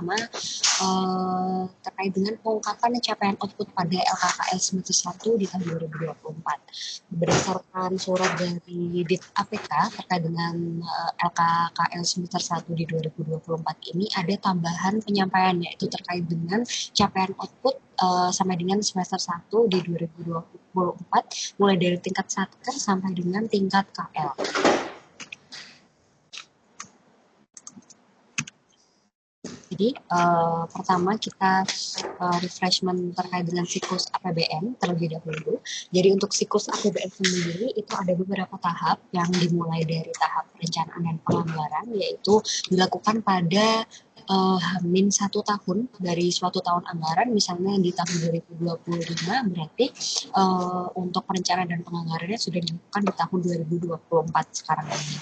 pertama terkait dengan pengungkapan capaian output pada LKKL semester 1 di tahun 2024. Berdasarkan surat dari Dit APK terkait dengan LKKL semester 1 di 2024 ini ada tambahan penyampaian, yaitu terkait dengan capaian output sampai dengan semester 1 di 2024 mulai dari tingkat satker sampai dengan tingkat KL. Jadi pertama kita refreshment terkait dengan siklus APBN terlebih dahulu. Jadi untuk siklus APBN sendiri itu ada beberapa tahap yang dimulai dari tahap perencanaan dan penganggaran, yaitu dilakukan pada Hamin 1 tahun dari suatu tahun anggaran, misalnya di tahun 2025 berarti untuk perencanaan dan penganggarannya sudah dilakukan di tahun 2024 sekarang ini.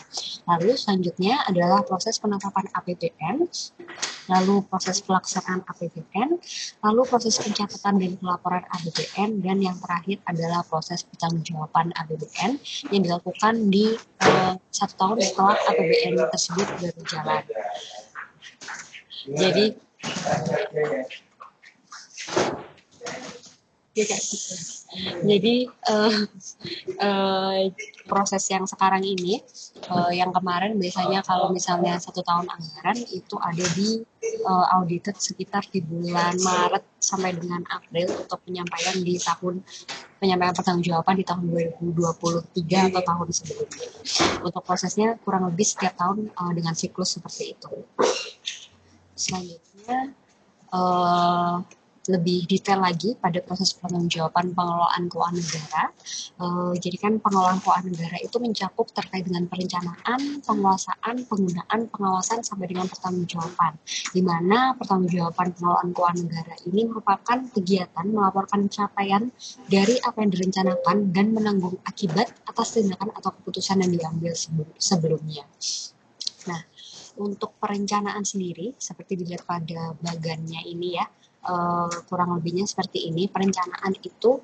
Lalu selanjutnya adalah proses penetapan APBN, lalu proses pelaksanaan APBN, lalu proses pencatatan dan pelaporan APBN, dan yang terakhir adalah proses pertanggungjawaban APBN yang dilakukan di 1 tahun setelah APBN tersebut berjalan. Jadi proses yang sekarang ini, yang kemarin biasanya kalau misalnya 1 tahun anggaran itu ada di audited sekitar di bulan Maret sampai dengan April untuk penyampaian pertanggungjawaban di tahun 2023 atau tahun sebelumnya. Untuk prosesnya kurang lebih setiap tahun dengan siklus seperti itu. Selanjutnya lebih detail lagi pada proses pertanggungjawaban pengelolaan keuangan negara. Jadi kan pengelolaan keuangan negara itu mencakup terkait dengan perencanaan, penguasaan, penggunaan, pengawasan sampai dengan pertanggungjawaban. Di mana pertanggungjawaban pengelolaan keuangan negara ini merupakan kegiatan melaporkan capaian dari apa yang direncanakan dan menanggung akibat atas tindakan atau keputusan yang diambil sebelumnya. Nah, untuk perencanaan sendiri, seperti dilihat pada bagannya ini ya, kurang lebihnya seperti ini. Perencanaan itu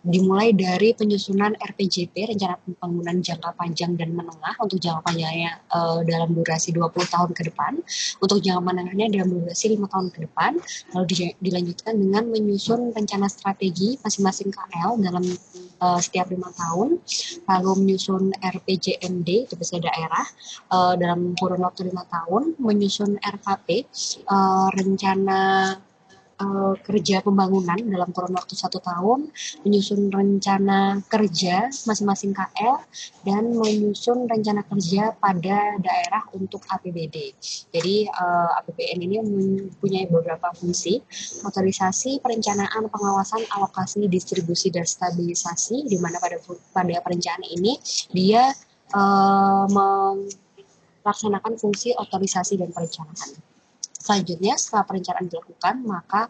dimulai dari penyusunan RPJP, rencana pembangunan jangka panjang dan menengah. Untuk jangka panjangnya dalam durasi 20 tahun ke depan, untuk jangka menengahnya dalam durasi 5 tahun ke depan, lalu dilanjutkan dengan menyusun rencana strategi masing-masing KL dalam setiap 5 tahun, lalu menyusun RPJMD, itu bisa daerah, dalam kurun waktu 5 tahun, menyusun RKP, rencana kerja pembangunan dalam kurun waktu 1 tahun, menyusun rencana kerja masing-masing KL, dan menyusun rencana kerja pada daerah untuk APBD. Jadi APBN ini mempunyai beberapa fungsi: otorisasi, perencanaan, pengawasan, alokasi, distribusi, dan stabilisasi, di mana pada perencanaan ini dia melaksanakan fungsi otorisasi dan perencanaan. Selanjutnya, setelah perencanaan dilakukan, maka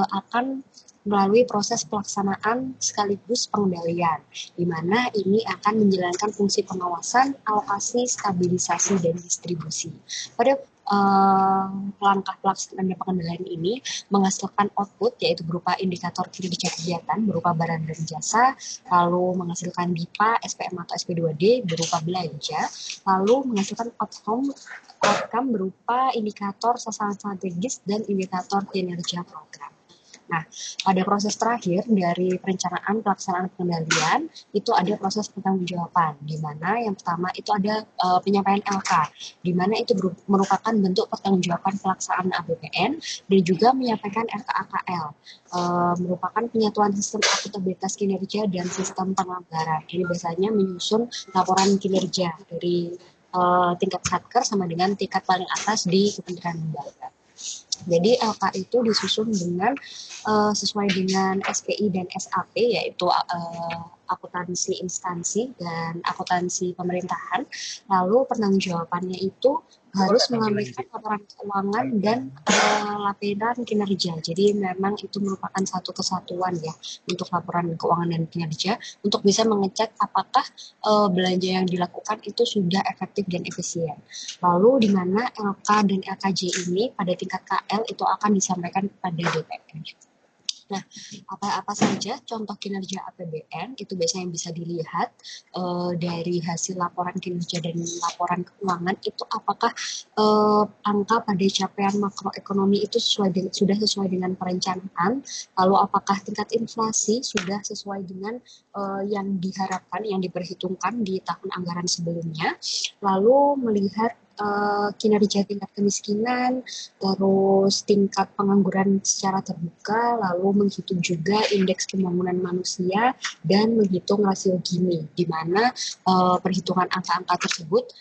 akan melalui proses pelaksanaan sekaligus pengendalian, di mana ini akan menjalankan fungsi pengawasan, alokasi, stabilisasi, dan distribusi. Pada langkah pelaksanaan dan pengendalian ini menghasilkan output, yaitu berupa indikator kinerja kegiatan berupa barang dan jasa, lalu menghasilkan BIPA, SPM atau SP2D berupa belanja, lalu menghasilkan outcome berupa indikator sasaran strategis dan indikator kinerja program. Nah, pada proses terakhir dari perencanaan, pelaksanaan, pengendalian, itu ada proses pertanggungjawaban, di mana yang pertama itu ada penyampaian LK, di mana itu merupakan bentuk pertanggungjawaban pelaksanaan APBN, dan juga menyampaikan RKAKL, merupakan penyatuan sistem akuntabilitas kinerja dan sistem penganggaran. Ini biasanya menyusun laporan kinerja dari tingkat satker sama dengan tingkat paling atas di Kementerian Lembaga. Jadi LK itu disusun dengan sesuai dengan SPI dan SAP, yaitu akuntansi instansi dan akuntansi pemerintahan. Lalu pertanggungjawabannya itu harus mengampilkan laporan keuangan dan laporan kinerja. Jadi memang itu merupakan satu kesatuan ya untuk laporan keuangan dan kinerja, untuk bisa mengecek apakah belanja yang dilakukan itu sudah efektif dan efisien. Lalu di mana LK dan LKJ ini pada tingkat KL itu akan disampaikan kepada DPR. Nah, apa-apa saja contoh kinerja APBN itu biasanya bisa dilihat dari hasil laporan kinerja dan laporan keuangan itu apakah angka pada capaian makroekonomi itu sudah sesuai dengan perencanaan, lalu apakah tingkat inflasi sudah sesuai dengan yang diharapkan, yang diperhitungkan di tahun anggaran sebelumnya, lalu melihat kinerja tingkat kemiskinan, terus tingkat pengangguran secara terbuka, lalu menghitung juga indeks pembangunan manusia dan menghitung rasio Gini, di mana perhitungan angka-angka tersebut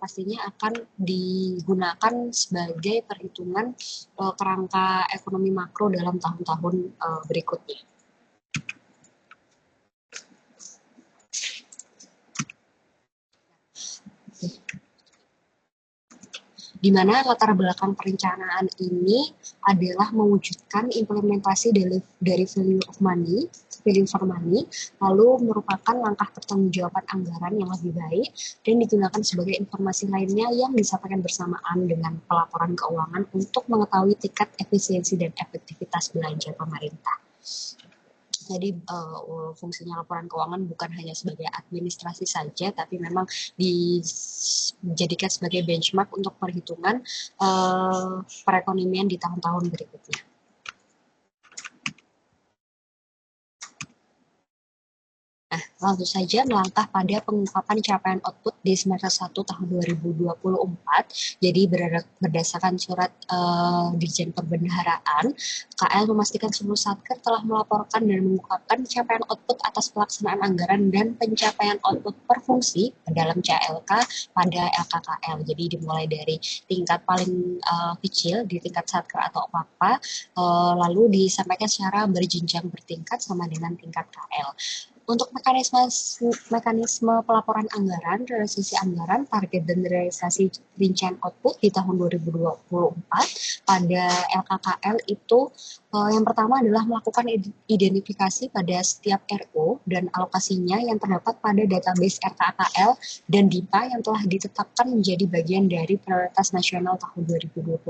pastinya akan digunakan sebagai perhitungan kerangka ekonomi makro dalam tahun-tahun berikutnya. Di mana latar belakang perencanaan ini adalah mewujudkan implementasi dari value of money, value for money, lalu merupakan langkah pertanggungjawaban anggaran yang lebih baik dan digunakan sebagai informasi lainnya yang disampaikan bersamaan dengan pelaporan keuangan untuk mengetahui tingkat efisiensi dan efektivitas belanja pemerintah. Jadi fungsinya laporan keuangan bukan hanya sebagai administrasi saja, tapi memang dijadikan sebagai benchmark untuk perhitungan perekonomian di tahun-tahun berikutnya. Nah, langsung saja melangkah pada pengungkapan capaian output di semester 1 tahun 2024. Jadi berdasarkan surat Dirjen Perbendaharaan, KL memastikan seluruh satker telah melaporkan dan mengungkapkan capaian output atas pelaksanaan anggaran dan pencapaian output per fungsi dalam CLK pada LKKL. Jadi dimulai dari tingkat paling kecil di tingkat satker atau apa, lalu disampaikan secara berjenjang bertingkat sama dengan tingkat KL. Untuk mekanisme pelaporan anggaran, realisasi anggaran, target dan realisasi rincian output di tahun 2024 pada LKKL itu yang pertama adalah melakukan identifikasi pada setiap RO dan alokasinya yang terdapat pada database RKKL dan DIPA yang telah ditetapkan menjadi bagian dari prioritas nasional tahun 2024.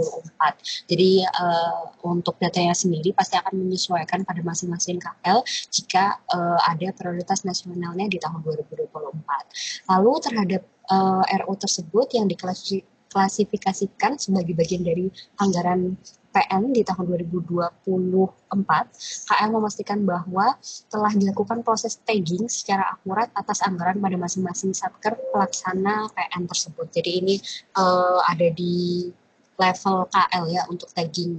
Jadi untuk datanya sendiri pasti akan menyesuaikan pada masing-masing KL jika ada prioritas nasionalnya di tahun 2024. Lalu terhadap RO tersebut yang diklasifikasikan sebagai bagian dari anggaran PN di tahun 2024, KL memastikan bahwa telah dilakukan proses tagging secara akurat atas anggaran pada masing-masing satker pelaksana PN tersebut. Jadi ini ada di level KL ya untuk tagging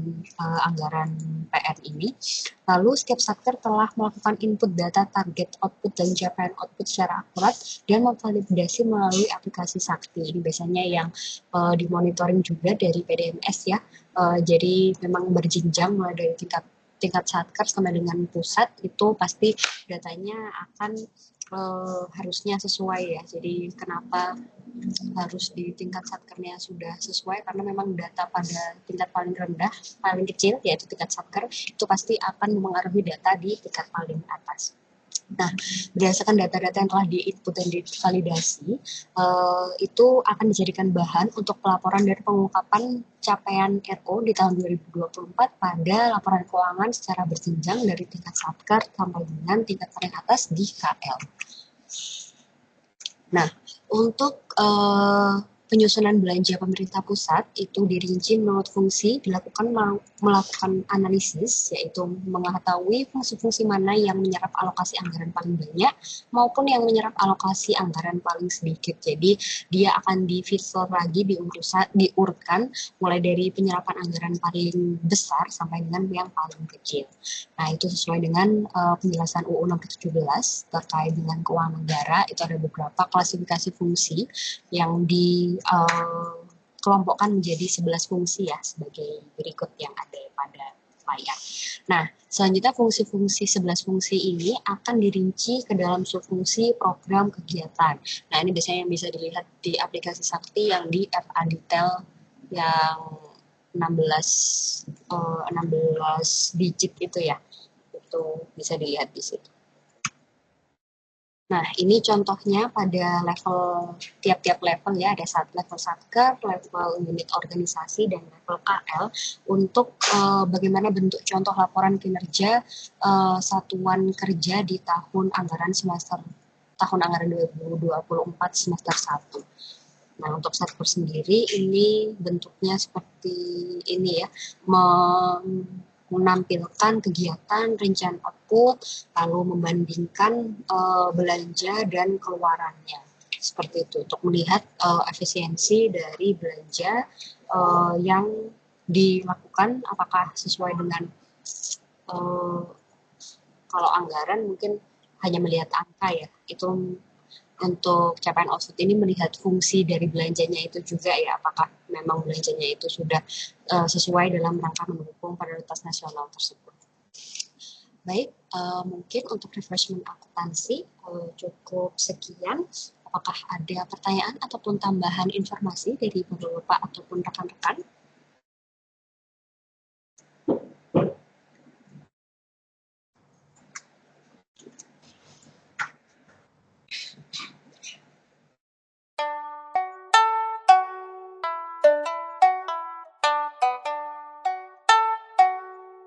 anggaran PN ini. Lalu setiap satker telah melakukan input data target output dan capaian output secara akurat dan memvalidasi melalui aplikasi Sakti. Ini biasanya yang dimonitoring juga dari PDMS ya. Jadi memang berjenjang mulai dari tingkat satker sampai dengan pusat itu pasti datanya akan harusnya sesuai ya. Jadi kenapa harus di tingkat satkernya sudah sesuai karena memang data pada tingkat paling rendah, paling kecil yaitu tingkat satker itu pasti akan mempengaruhi data di tingkat paling atas. Nah, berdasarkan data-data yang telah di-input dan divalidasi, itu akan dijadikan bahan untuk pelaporan dan pengungkapan capaian RO di tahun 2024 pada laporan keuangan secara berjenjang dari tingkat satker sampai dengan tingkat paling atas di KL. Nah, untuk penyusunan belanja pemerintah pusat itu dirinci menurut fungsi, dilakukan melakukan analisis, yaitu mengetahui fungsi-fungsi mana yang menyerap alokasi anggaran paling banyak maupun yang menyerap alokasi anggaran paling sedikit. Jadi dia akan difilter lagi, diurutkan mulai dari penyerapan anggaran paling besar sampai dengan yang paling kecil. Nah, itu sesuai dengan penjelasan UU nomor 17 terkait dengan keuangan negara. Itu ada beberapa klasifikasi fungsi yang dikelompokkan menjadi 11 fungsi ya, sebagai berikut yang ada pada layar. Nah, selanjutnya fungsi-fungsi 11 fungsi ini akan dirinci ke dalam subfungsi program kegiatan. Nah, ini biasanya yang bisa dilihat di aplikasi Sakti yang di FA detail yang 16 digit itu ya. Itu bisa dilihat di situ. Nah, ini contohnya pada level tiap-tiap level ya, ada level satker, level unit organisasi, dan level KL untuk bagaimana bentuk contoh laporan kinerja satuan kerja di tahun anggaran 2024 semester 1. Nah, untuk satker sendiri ini bentuknya seperti ini ya, menampilkan kegiatan, rencana output, lalu membandingkan belanja dan keluarannya. Seperti itu, untuk melihat efisiensi dari belanja yang dilakukan, apakah sesuai dengan uh, kalau anggaran mungkin hanya melihat angka ya, itu untuk capaian output ini melihat fungsi dari belanjanya itu juga ya, apakah memang belanjanya itu sudah sesuai dalam rangka mendukung prioritas nasional tersebut. Baik, mungkin untuk refreshment akuntansi cukup sekian. Apakah ada pertanyaan ataupun tambahan informasi dari Bapak ataupun rekan-rekan?